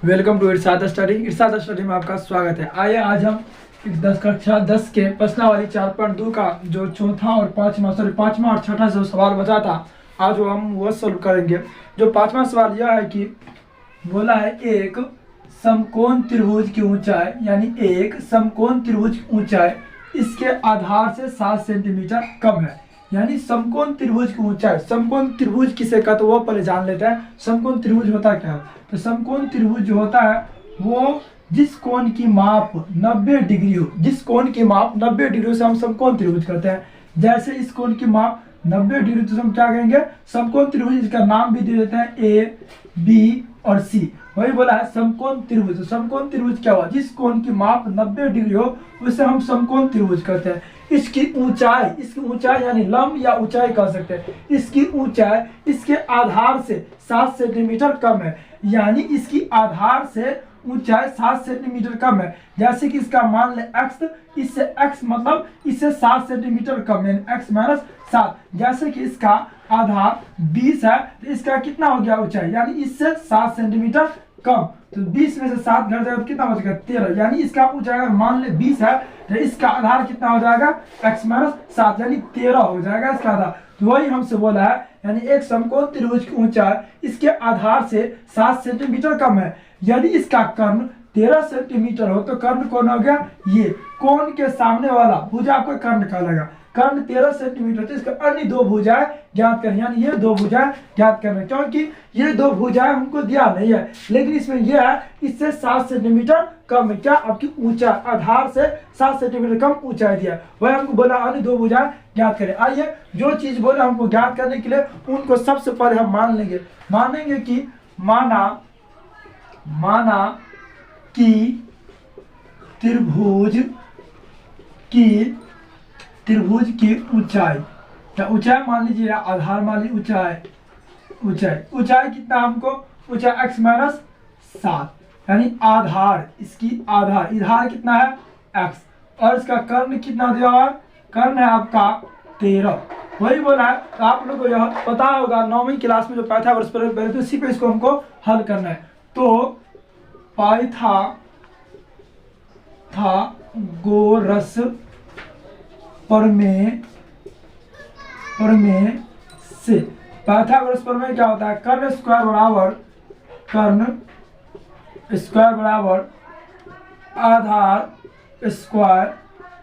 Welcome to Irshad study. Irshad study में आपका स्वागत है। आइए आज हम कक्षा 10 के प्रश्नावली 4.2 का जो चौथा और पांचवा और छठा जो सवाल बचा था, आज हम वो सोल्व करेंगे। जो पांचवा सवाल यह है कि बोला है एक समकोण त्रिभुज की ऊंचाई, यानी एक समकोण त्रिभुज की ऊंचाई इसके आधार से 7 सेंटीमीटर कम है। यानी समकोण त्रिभुज की ऊंचाई, समकोण त्रिभुज किसे कहते हैं वो पहले जान लेते हैं। समकोण त्रिभुज होता क्या है? तो समकोण त्रिभुज जो होता है वो जिस कोण की माप 90 डिग्री हो, जिस कोण की माप 90 डिग्री से हम समकोण त्रिभुज करते हैं। जैसे इस कोण की माप 90 डिग्री तो हम क्या कहेंगे? समकोण त्रिभुज। इसका नाम भी दे देते हैं ए, बी और सी। वही बोला है समकोण त्रिभुज। तो समकोण त्रिभुज क्या हुआ? जिस कोण की माप 90 डिग्री हो उसे हम समकोण त्रिभुज कहते हैं। इसकी ऊंचाई यानी लंब या ऊंचाई कह सकते हैं। इसकी ऊंचाई इसके आधार से 7 सेंटीमीटर कम है। यानी इसकी आधार से ऊंचाई 7 सेंटीमीटर कम है। जैसे कि इसका मान ले x, इससे x मतलब इससे 7 सेंटीमीटर कम, यानी x माइनस 7। जैसे कि इसका आधार 20 है तो इसका कितना हो गया ऊंचाई? यानी इससे 7 सेंटीमीटर कम। तो 20 में से 7 घट जाएगा तो कितना हो जाएगा? 13। यानी इसका ऊंचाई अगर मान ले 20 है तो इसका आधार कितना हो जाएगा? x माइनस 7, यानी 13 हो जाएगा इसका आधार। तो वही हमसे बोला है, यानी एक समकोण त्रिभुज की ऊंचाई इसके आधार से 7 सेंटीमीटर कम है। यदि इसका कर्ण 13 सेंटीमीटर हो तो कर्ण कौन हो गया? ये कोण के सामने वाला भुजा को कर्ण कहलाएगा। कर्ण 13 सेंटीमीटर, तो इसका अन्य दो भुजाएं ज्ञात करें, यानी ये दो भुजाएं ज्ञात करना। क्योंकि ये दो भुजाएं हमको दिया नहीं है, लेकिन इसमें यह है इससे 7 सेंटीमीटर कम है। क्या? आपकी ऊंचाई आधार से 7 सेंटीमीटर कम ऊंचाई दिया, वह हमको बोला अन्य दो भुजाएं ज्ञात करें। आइए जो चीज बोले हमको ज्ञात करने के लिए उनको सबसे पहले हम मानेंगे कि माना कि त्रिभुज की ऊंचाई, क्या ऊंचाई मान लीजिए, आधार मान लीजिए ऊंचाई कितना हमको? ऊंचाई x माइनस 7, यानी आधार, इसकी आधार कितना है? x। और इसका कर्ण कितना दिया हुआ है? कर्ण है आपका 13। वही बोला है। तो आप लोग को यह पता होगा 9वीं क्लास में जो पाइथागोरस प्रमेय, तो इसी पे इसको हमको हल करना है। तो पाइथागोरस प्रमेय से पाइथागोरस प्रमेय क्या होता है? कर्ण स्क्वायर बराबर आधार स्क्वायर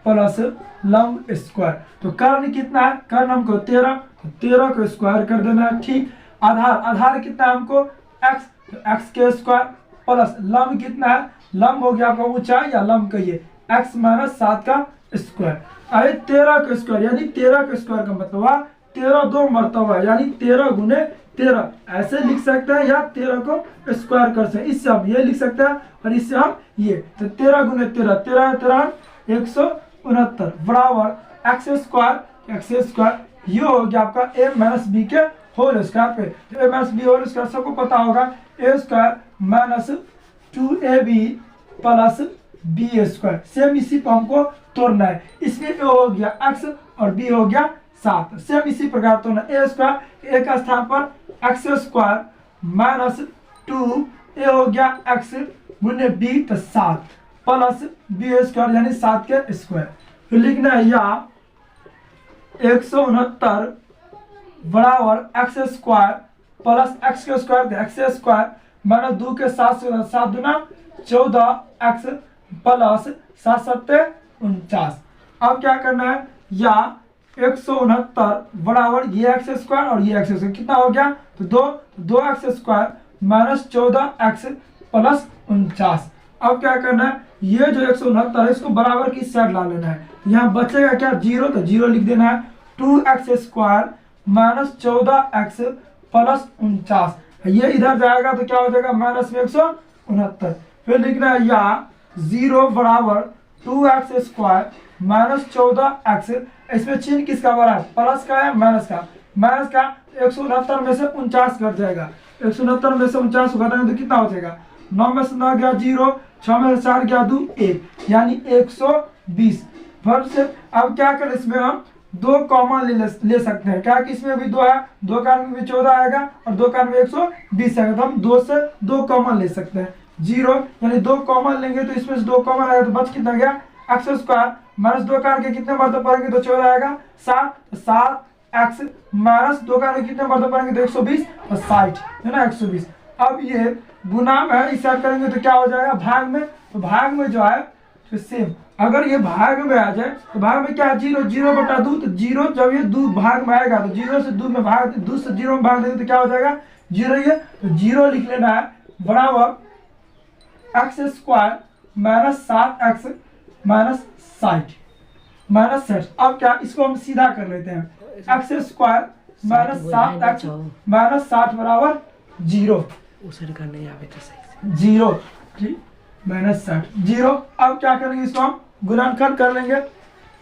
प्लस लंब स्क्वायर। तो कर्ण कितना है? कर्ण हमको 13, तो 13 को स्क्वायर कर देना है। ठीक। आधार कितना है हमको? x, तो x के स्क्वायर प्लस लंब कितना है? लंब हो गया आपका ऊंचाई या लंब कहिए, x माइनस 7 का स्क्वायर। अरे 13 का स्क्वायर, यानी 13 का स्क्वायर का मतलब हुआ 13 दो मरतबा, यानी 13 गुने 13 ऐसे लिख सकते हैं, या 13 को स्क्वायर कर सकते हैं। इससे हम ये लिख सकते हैं और इससे हम ये, तो 13 गुने 13, 13 169 बराबर x स्क्वायर, ये हो गया आपका a माइनस बी के होल स्क्वायर पे। तो a minus B whole square सबको पता होगा, a square minus 2ab plus B square. Same इसी पर हमको तोड़ना है। इसमें a हो गया x और b हो गया 7। सेम इसी प्रकार तोड़ना। a स्क्वायर, a का स्थान पर x स्क्वायर माइनस 2a हो गया x गुने b, तो 7 प्लस b स्क्वायर यानी 7 के स्क्वायर। फिर लिखना है या 169 बराबर x स्क्वायर प्लस x के स्क्वायर, x स्क्वायर माइनस 2 के 7 दूना 14x प्लस 7 7 49। अब क्या करना है? या 169 बराबर ये x स्क्वायर और ये x स्क्वायर कितना हो गया? तो 2x square minus 14x plus 49। अब क्या करना है? ये जो 169 है इसको बराबर की साइड ला लेना है। यहाँ बचेगा क्या? 0, तो 0 लिख देना है। 2x square minus 14x plus 49, ये इधर जाएगा तो क्या हो जाएगा? माइनस में 169। फिर लिखना है या 0 बराबर 2x स्क्वायर माइनस 14x, इसमें चिन्ह किसका बड़ा है? प्लस का है माइनस का? माइनस का 169 में से 49 घट जाएगा। 169 में से 49 घटाएंगे तो कितना हो जाएगा? 9 में से 9 गया 0, 6 में से 4 गया 2 1, यानी 120। फिर से अब क्या करें? इसमें हम 2 कॉमन ले सकते हैं। क्या कि इसमें भी 2 है, 2 का में भी 14 आएगा और 2 का में 120 आएगा, तो हम 2 से 2 कॉमन ले सकते हैं। जीरो, यानी 2 कॉमन लेंगे तो इसमें से 2 कॉमन आएगा तो बच कितना गया एक्स स्क्वायर माइनस 2 करके कितने मरतब पढ़ेंगे तो 14 आएगा 7, तो 7 एक्स माइनस 2 करके कितने मरतब पढ़ेंगे तो 120 और 60 है ना 120। अब ये गुना में है, इस साइड करेंगे तो क्या हो जाएगा भाग में, तो भाग में जो है तो सेम, अगर ये भाग में आ जाए तो भाग में क्या है जीरो, जीरो बटा 2, तो जीरो जब ये 2 भाग में आएगा तो जीरो से 2 में भाग, 2 से 0 में भाग देंगे तो क्या हो जाएगा जीरो, ये तो जीरो लिख लेना है बराबर x square minus 7x minus 60 minus 60। अब क्या इसको हम सीधा कर लेते हैं, x square minus 7x minus 60 बराबर जीरो, जीरो माइनस 60 जीरो। अब क्या करेंगे इसको हम गुणनखंड कर लेंगे,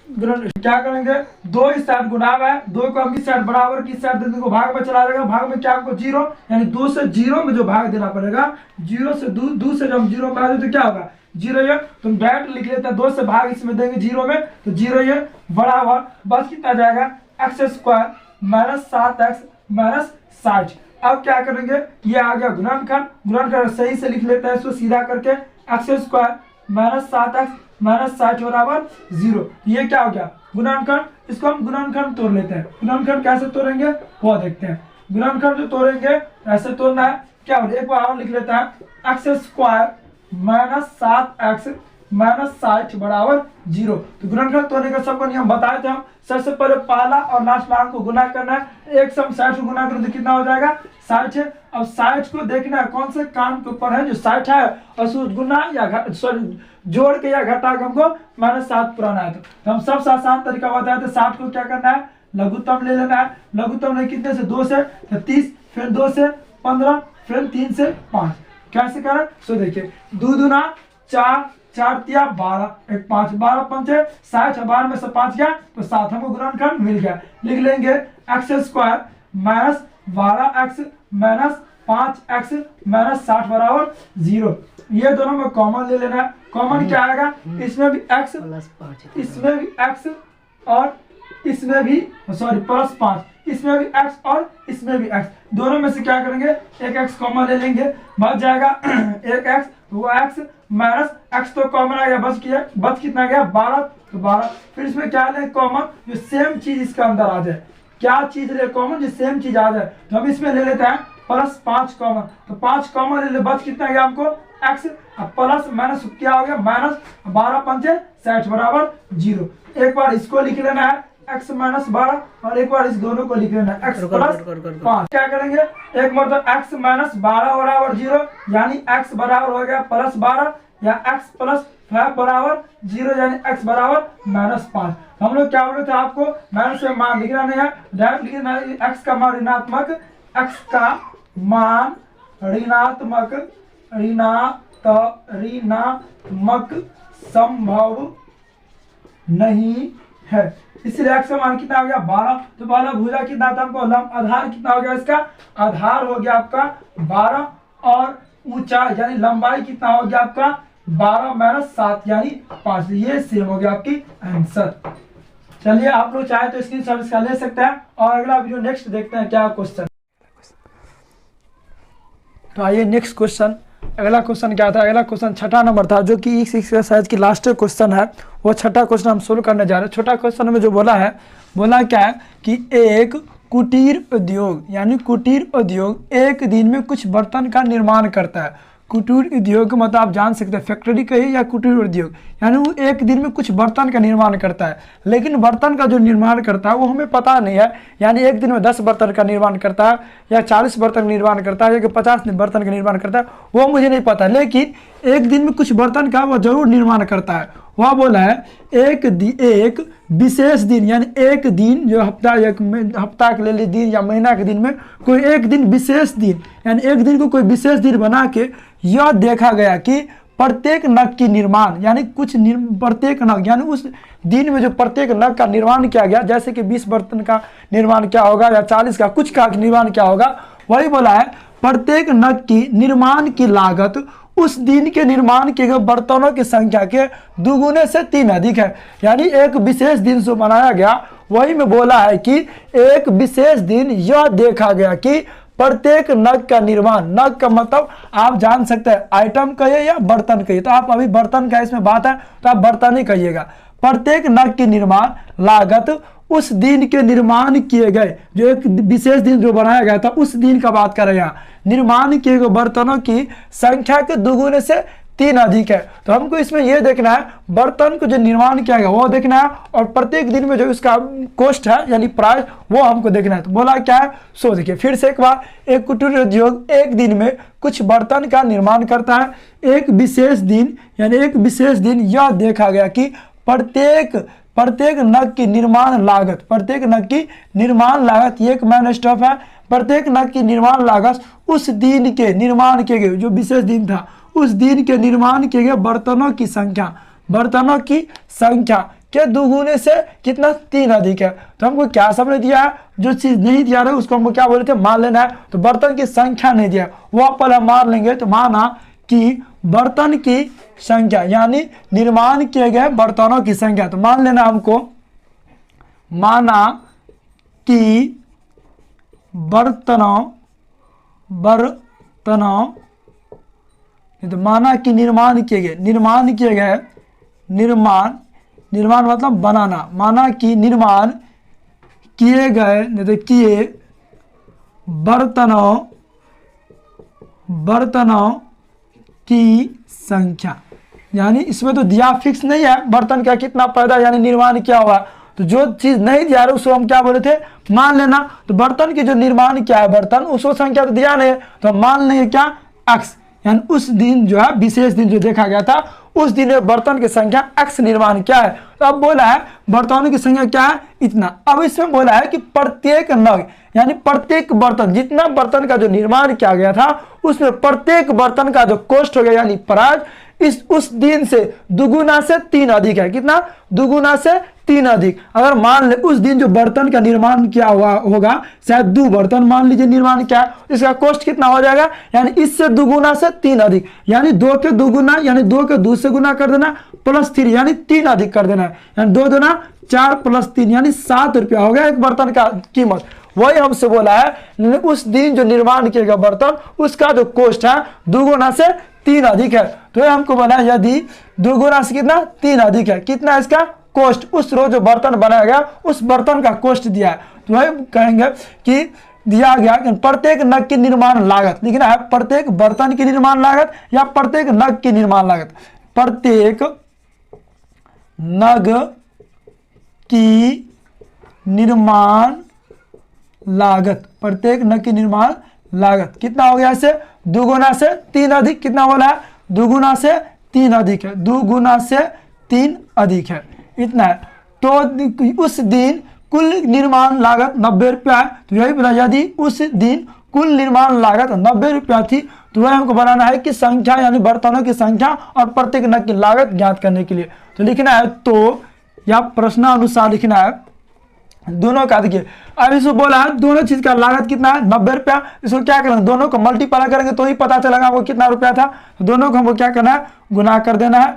क्या करेंगे 2 इस साइड गुना है, 2 को हम इस साइड बराबर की साइड देने को भाग में चला जाएगा, भाग में क्या हमको जीरो, यानी 2 से 0 में जो भाग देना पड़ेगा, 0 से 2 से जब हम 0 में भाग दें तो क्या होगा जीरो, ये तुम डायरेक्ट लिख लेते हैं 2 से भाग इसमें देंगे 0 में तो जीरो, ये बराबर बस कितना जाएगा x square minus 7x minus 60। अब क्या करेंगे ये आ गया गुणनखंड, गुणनखंड सही से लिख लेते हैं इसको सीधा करके x square minus 7x minus 60 बराबर जीरो, ये क्या हो गया गुणनखंड। इसको हम गुणनखंड तोड़ लेते हैं, गुणनखंड कैसे तोड़ेंगे वो देखते हैं। गुणनखंड जो तोड़ेंगे ऐसे तोड़ना है, क्या हो एक बार और लिख लेते हैं x square minus 7x minus 60 बराबर जीरो। तो गुणनखंड तोड़ने का सबको नियम बताए थे हम, सबसे पहले पहला और लास्ट अंक को गुना करना है, 1 से हम 60 को गुना करें तो कितना हो जाएगा 60 है। अब 60 को देखना है कौन से कान के ऊपर है जो 60 है, और उसको गुना या सॉरी जोड़ के या घटा के हमको माइनस 7 पुराना है, तो हम सबसे आसान तरीका बताया था। 60 को क्या करना है लघुत्तम ले लेना है, लघुत्तम ले कितने से 2 से 30, फिर 2 से 15, फिर 3 से 5, कैसे करें सो देखिए 2 दूना 4, 4 तिया 12, 1 5, 12 पंचे 60, 12 में से 5 गया तो 7, हमको गुणनखंड मिल गया। लिख लेंगे x square minus 12x minus 5x minus 60 बराबर जीरो। ये दोनों में कॉमन ले लेना है, कॉमन क्या आएगा इसमें भी x, इसमें भी x और इसमें भी सॉरी प्लस 5, इसमें भी x और इसमें भी x, दोनों में से क्या करेंगे एक x कॉमन ले लेंगे, बच जाएगा एक x, वो x माइनस x तो कॉमन आ गया, बच कितना गया 12, तो 12। फिर इसमें क्या लें कॉमन जो सेम चीज इसके अंदर आ जाए, क्या चीज ले कॉमन जो सेम चीज आ जाए, तो हम इसमें ले लेते हैं प्लस 5 कॉमन, तो 5 कॉमन ले ले, बच कितना गया हमको x, अब प्लस माइनस क्या हो गया माइनस 12 पंचे 60 बराबर जीरो। एक बार इसको लिख लेना है x माइनस 12 और एक बार इस दोनों को लिख लेना है x प्लस 5। क्या करेंगे एक मतलब x माइनस 12 बराबर जीरो, यानी x बराबर हो गया प्लस 12 या x प्लस 5 बराबर जीरो, यानी x बराबर माइनस 5। हम लोग क्या बोले थे आपको माइनस में मान लिखना नहीं है, डायरेक्ट लिखना है x का मान ऋणात्मक, x का मान ऋणात्मक ऋणात्मक संभव नहीं है, इसलिए x का मान कितना हो गया 12, तो 12 भुजा कितना था हमको आधार कितना हो गया, इसका आधार हो गया आपका 12 और ऊंचाई यानी लंबाई कितना हो गया आपका 12 माइनस 7 यानी 5, ये सेम हो गया आपकी आंसर। चलिए आप लोग चाहे तो स्क्रीनशॉट इसका ले सकते हैं और अगला वीडियो नेक्स्ट देखते हैं क्या क्वेश्चन। तो आइए नेक्स्ट क्वेश्चन, अगला क्वेश्चन क्या था, अगला क्वेश्चन छठा नंबर था जो कि इस एक्सरसाइज की लास्ट क्वेश्चन है, वो छठा क्वेश्चन हम सोल्व करने जा रहे हैं। छोटा क्वेश्चन में जो बोला है, बोला क्या है कि एक कुटीर उद्योग यानी कुटीर उद्योग एक दिन में कुछ बर्तन का निर्माण करता है। कुटीर उद्योग मतलब आप जान सकते हैं फैक्ट्री कहिए या कुटीर उद्योग, यानी वो एक दिन में कुछ बर्तन का निर्माण करता है, लेकिन बर्तन का जो निर्माण करता है वो हमें पता नहीं है, यानी एक दिन में 10 बर्तन का निर्माण करता है या 40 बर्तन का निर्माण करता है या 50 बर्तन का निर्माण करता है वो मुझे नहीं पता, लेकिन एक दिन में कुछ बर्तन का वो जरूर निर्माण करता है। वह बोला है एक विशेष दिन यानी एक दिन जो हफ्ता के लिए दिन या महीना के दिन में कोई एक दिन विशेष दिन यानी एक दिन को कोई विशेष दिन बना के यह देखा गया कि प्रत्येक नग की निर्माण यानी प्रत्येक नग यानी उस दिन में जो प्रत्येक नग का निर्माण किया गया, जैसे कि 20 बर्तन का निर्माण क्या होगा या 40 का कुछ का निर्माण क्या होगा, वही बोला है प्रत्येक नग की निर्माण की लागत उस दिन के निर्माण किए गए बर्तनों की संख्या के दुगुने से 3 अधिक है। यानी एक विशेष दिन जो बनाया गया वही में बोला है कि एक विशेष दिन यह देखा गया कि प्रत्येक नग का निर्माण, नग का मतलब आप जान सकते हैं आइटम कहिए या बर्तन कहिए, तो आप अभी बर्तन का इसमें बात है तो आप बर्तन ही कहिएगा। प्रत्येक नग की निर्माण लागत उस दिन के निर्माण किए गए, जो एक विशेष दिन जो बनाया गया था उस दिन का बात कर रहे हैं यहाँ, निर्माण किए गए बर्तनों की संख्या के दुगुने से 3 अधिक है। तो हमको इसमें यह देखना है बर्तन को जो निर्माण किया गया वो देखना है, और प्रत्येक दिन में जो इसका कॉस्ट है यानी प्राइस वो हमको देखना है। तो बोला क्या है, सो देखिए फिर से एक बार, एक कुटीर उद्योग एक दिन में कुछ बर्तन का निर्माण करता है। एक विशेष दिन यानी एक विशेष दिन यह देखा गया कि प्रत्येक नग की निर्माण लागत, प्रत्येक नग की निर्माण लागत, ये एक मेन स्टॉप है, प्रत्येक नग की निर्माण लागत उस दिन के निर्माण किए गए, जो विशेष दिन था उस दिन के निर्माण किए गए बर्तनों की संख्या के दुगुने से कितना 3 अधिक है। तो हमको क्या समझ दिया है, जो चीज नहीं दिया है उसको हमको क्या बोले थे, मान लेना है। तो बर्तन की संख्या नहीं दिया, वो आप पहले मान लेंगे। तो माना कि बर्तन की संख्या यानी निर्माण किए गए बर्तनों की संख्या, तो मान लेना हमको, माना कि बर्तनों तो माना कि निर्माण किए गए निर्माण मतलब बनाना, माना कि निर्माण किए गए नहीं तो किए बर्तनों की संख्या, यानी इसमें तो दिया फिक्स नहीं है बर्तन का कितना पैदा यानी निर्माण क्या हुआ। तो जो चीज नहीं दिया है उसको हम क्या बोले थे, मान लेना। तो बर्तन की जो निर्माण क्या है बर्तन, उसको संख्या तो दिया नहीं है, तो हम मान लेंगे क्या, x, यानी उस दिन जो है विशेष दिन जो देखा गया था उस दिन में बर्तन की संख्या x निर्माण क्या है। तो अब बोला है बर्तनों की संख्या क्या है, इतना। अब इसमें बोला है कि प्रत्येक नग यानी प्रत्येक बर्तन, जितना बर्तन का जो निर्माण किया गया था उसमें प्रत्येक बर्तन का जो कॉस्ट हो गया यानी प्राइस उस दिन से दुगुना से 3 अधिक है। कितना, दुगुना से 3 अधिक। अगर मान ले उस दिन जो बर्तन का निर्माण किया हुआ होगा, शायद 2 बर्तन मान लीजिए निर्माण किया, इसका कॉस्ट कितना हो जाएगा, यानी इससे दुगुना से 3 अधिक, यानी 2 के दुगुना यानी 2 के 2 से गुना कर देना प्लस 3 यानी 3 अधिक कर देना है, यानी 2 दूना 4 प्लस 3 यानी 7 रुपया हो गया एक बर्तन का कीमत। वही हमसे बोला है उस दिन जो निर्माण किया गया बर्तन उसका जो कॉस्ट है दुगुना से 3 अधिक है। तो हमको बोला यदि दुगुना से कितना 3 अधिक है, कितना इसका कॉस्ट, उस रोज जो बर्तन बनाया गया उस बर्तन का कॉस्ट दिया है। तो वही कहेंगे कि दिया गया कि प्रत्येक नग की निर्माण लागत, लिखना है प्रत्येक बर्तन की निर्माण लागत या प्रत्येक नग की निर्माण लागत, प्रत्येक नग की निर्माण लागत, प्रत्येक नग की निर्माण लागत कितना हो गया, इसे दुगुना से 3 अधिक, कितना बोला है, दुगुना से 3 अधिक है, दुगुना से 3 अधिक है, इतना है। तो उस दिन कुल निर्माण लागत 90 रुपया है। तो यही बोला यदि उस दिन कुल निर्माण लागत 90 रुपया थी, तो वह हमको बनाना है कि संख्या यानी बर्तनों की संख्या और प्रत्येक नग की लागत ज्ञात करने के लिए। तो लिखना है, तो या प्रश्नानुसार लिखना है दोनों का। देखिए अब इसको बोला है दोनों चीज का लागत कितना है 90 रुपया, इसको क्या करेंगे दोनों को मल्टीप्लाई करेंगे तो ही पता चलेगा वो कितना रुपया था। तो दोनों को हमको क्या करना है, गुना कर देना है,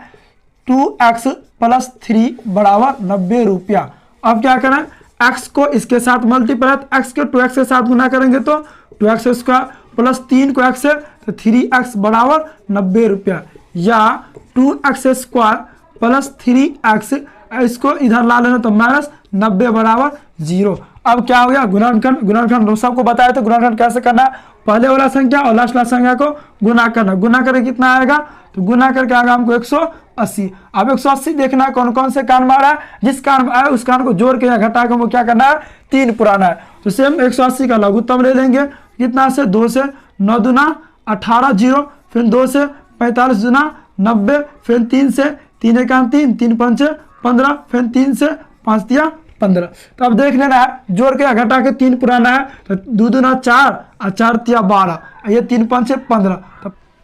2x + 3 बराबर 90 रुपया। अब क्या करना है, x को इसके साथ मल्टीप्लाई, x को 2x के साथ गुना करेंगे तो 2x स्क्वायर प्लस 3 को x से तो 3x बराबर 90 रुपया, या 2x स्क्वायर प्लस 3x, इसको इधर ला लेना तो माइनस 90 बराबर 0। अब क्या हो गया, गुणनखंड सबको बताया तो गुणनखंड कैसे करना है, पहले वाला संख्या और लास्ट वाला संख्या को गुना करना, गुना करके कितना आएगा, तो गुना करके आएगा हमको 180। अब 180 देखना है कौन कौन से कान में आ रहा है, जिस कान में आया उस कान को जोड़ के या घटा के हमको क्या करना है, 3 पुराना है। तो सेम 180 का लघुत्तम ले लेंगे, कितना से 2 से 9 दूना 18 0, फिर 2 से 45 दूना 90, फिर 3 से 3 एकान 3, 3 पंचे 15, फिर 3 से 5 दिया 15। तो अब देख लेना है जोड़ के घटा के 3 पुराना है, तो 2 दूना 4 और 4 तिया 12, ये 3 पंचे 15।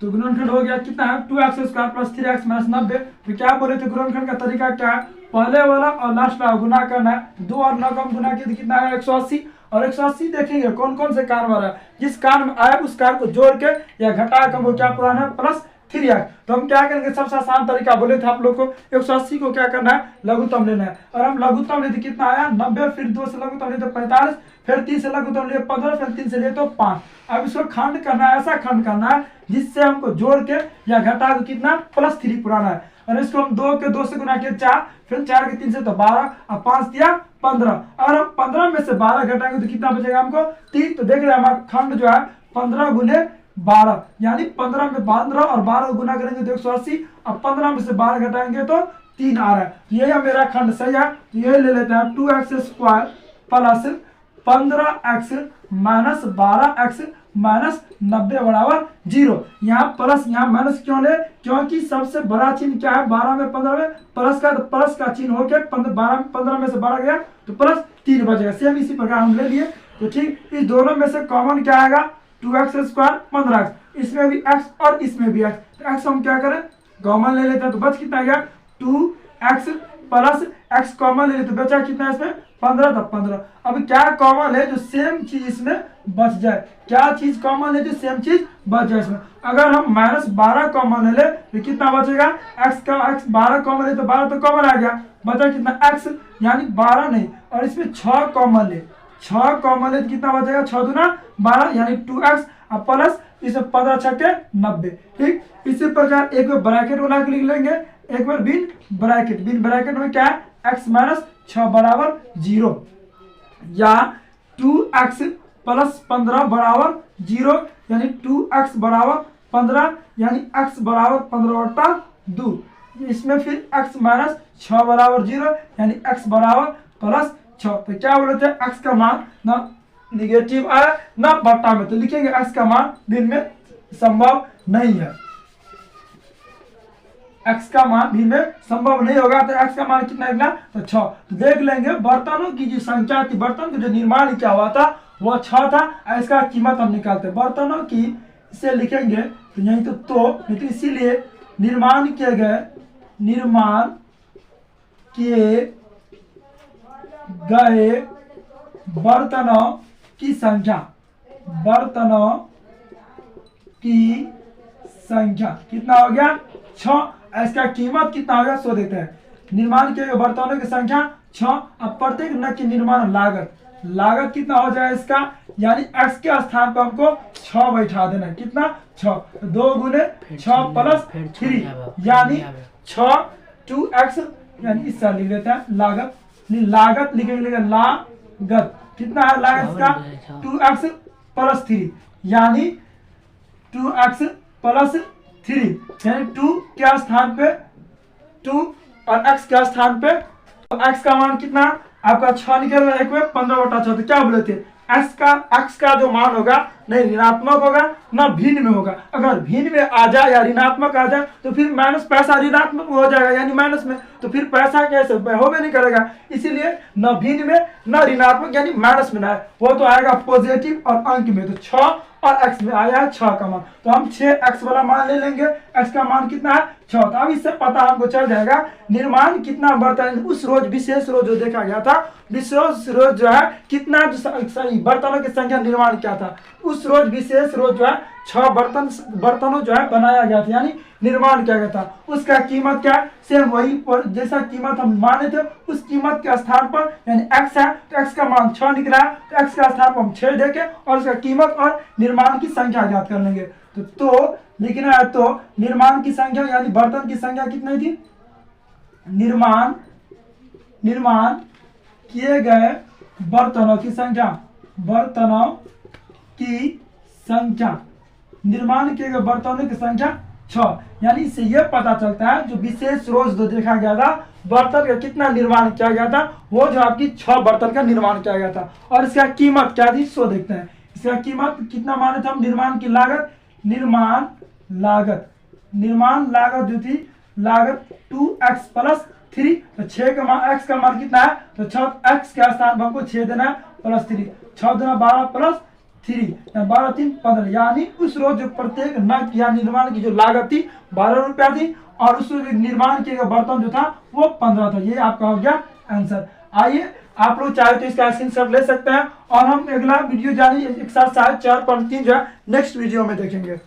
तो गुणनखंड हो गया कितना है, 2x square plus 3x minus 90। तो क्या बोले थे गुणनखंड का तरीका क्या है, पहले वाला और लास्ट वाला गुना करना है, 2 और 9 का गुना किया कितना है 180, और 180 देखेंगे कौन कौन से कार में रहा है, जिस कार में आया उस कार को जोड़ के या घटा के वो क्या पुराना है प्लस 3x। तो हम क्या करेंगे, सबसे आसान तरीका बोले थे आप लोग को, 180 को क्या करना है लघुत्तम लेना है, और हम लघुत्तम लेते कितना आया 90, फिर 2 से लघुत्तम लेते 45, फिर 3 से लघुत्तम लिए 15, फिर 3 से लिए तो 5। अब इसको खंड करना है, ऐसा खंड करना है जिससे हमको जोड़ के या घटा के कितना +3 पुराना है। और इसको हम 2 के 2 से गुना किया 4, फिर 4 के 3 से तो 12 और 5 दिया 15। और हम 15 में से 12 घटाएंगे तो कितना बचेगा हमको 3। तो देख रहे हैं हमारा खंड जो है 15 गुने 12, यानी 15 में 15 और 12 गुना करेंगे तो 180, और 15 में से 12 घटाएंगे तो 3 आ रहा है। तो यही मेरा खंड सही है। तो यही ले लेते हैं 2x² plus 15x minus 12x minus 90 बराबर 0। यहाँ प्लस यहाँ माइनस क्यों ले, क्योंकि सबसे बड़ा चिन्ह क्या है 12 में 15 में प्लस का चिन्ह होके 15 में से 12 गया तो +3 बचेगा। सेम इसी प्रकार हम ले लिए। तो ठीक, इस दोनों में से कॉमन क्या आएगा 2x² 15x, इसमें भी x और इसमें भी x। तो x हम क्या करें कॉमन ले लेते हैं, तो बच कितना गया 2x प्लस x कॉमन ले लेते तो बचा कितना इसमें 15, तो 15। अब क्या कॉमन है जो सेम चीज इसमें बच जाए, क्या चीज कॉमन है जो सेम चीज बच जाए इसमें। अगर हम -12 कॉमन ले ले तो कितना बचेगा x का, x 12 कॉमन ले तो 12 तो कॉमन आ गया, बचा कितना x यानी 12 नहीं। और इसमें 6 कॉमन ले, 6 कॉमन ले तो कितना बचेगा 6 दूना 12 यानी 2x और प्लस इसमें 15 छक्के 90। ठीक, इसी प्रकार एक बार ब्रैकेट बना के लिख लेंगे, एक बार बिन ब्रैकेट में क्या है x माइनस 6 बराबर 0, या 2x प्लस 15 बराबर 0, यानी 2x बराबर 15 यानी x बराबर 15/2। इसमें फिर x माइनस 6 बराबर 0 यानी x बराबर +6। तो क्या बोले थे x का मान ना निगेटिव आया ना बट्टा में, तो लिखेंगे x का मान भिन्न में संभव नहीं है, x का मान भिन्न में संभव नहीं होगा। तो x का मान कितना निकला तो 6। तो देख लेंगे बर्तनों की जो संख्या थी, बर्तन का जो निर्माण क्या हुआ था वो 6 था। इसका कीमत हम निकालते हैं बर्तनों की, इसे लिखेंगे तो यही तो लेकिन इसीलिए निर्माण किए गए बर्तनों की संख्या कितना हो गया 6। इसका कीमत कितना हो गया सो देते हैं। निर्माण किए गए बर्तनों की संख्या 6। अब प्रत्येक नग की निर्माण लागत कितना हो जाए इसका, यानी x के स्थान पर हमको 6 बैठा देना, कितना 6, 2 गुने 6 प्लस 3 यानी 6 2x, यानी इससे लिख लेते हैं लागत लिखेंगे लागत कितना है लागत इसका 2x प्लस 3 यानी 2x प्लस 3 यानी 2 के स्थान पे 2 और x के स्थान पे, तो x का मान कितना आपका 6 निकल रहा है, एक में 15/6। तो क्या बोले थे x का जो मान होगा नहीं ऋणात्मक होगा ना भिन्न में होगा। अगर भिन्न में आ जाए या ऋणात्मक आ जाए तो फिर माइनस पैसा ऋणात्मक हो जाएगा यानी माइनस में, तो फिर पैसा कैसे होबे नहीं करेगा। इसीलिए न भिन्न में न ऋणात्मक यानी माइनस में ना है, वो तो आएगा पॉजिटिव और अंक में। तो 6 और x में आया है 6 का मान, तो हम 6x वाला मान ले लेंगे। x का मान कितना है 6। तो अब इससे पता हमको चल जाएगा निर्माण कितना बर्तन उस रोज विशेष रोज जो देखा गया था, विशेष रोज जो है कितना सही बर्तनों की संख्या निर्माण क्या था, उस रोज विशेष रोज जो है 6 बर्तनों जो है बनाया गया था यानी निर्माण किया गया था। उसका कीमत क्या है सेम वही पर जैसा कीमत हम माने थे उस कीमत के स्थान पर यानी x है तो x का मान 6 निकला है, तो x का स्थान पर हम 6 देके और उसका कीमत और निर्माण की संख्या ज्ञात कर लेंगे। तो लिखना है तो निर्माण की संख्या यानी बर्तन की संख्या कितनी थी, निर्माण किए गए बर्तनों की संख्या निर्माण किए गए बर्तनों की संख्या 6। यानी इससे यह पता चलता है जो विशेष रोज जो देखा गया था बर्तन का कितना निर्माण किया गया था, वो जो आपकी 6 बर्तन का निर्माण किया गया था। और इसका कीमत क्या थी सो देखते हैं। इसका कीमत कितना माने थे हम, निर्माण की लागत निर्माण लागत जो थी लागत 2x प्लस 3, तो 6 का मान x का मान कितना है तो 6x के स्थान पर हमको 6 देना है प्लस 3, 6 देना 12 प्लस 3 12 3 15 यानी उस रोज जो प्रत्येक नग या निर्माण की जो लागत थी 12 रुपया थी और उस निर्माण किए गए बर्तन जो था वो 15 था। ये आपका हो गया आंसर। आइए आप लोग चाहे तो इसका स्क्रीनशॉट ले सकते हैं और हम अगला वीडियो जानी एक साथ 4.3 जो है नेक्स्ट वीडियो में देखेंगे।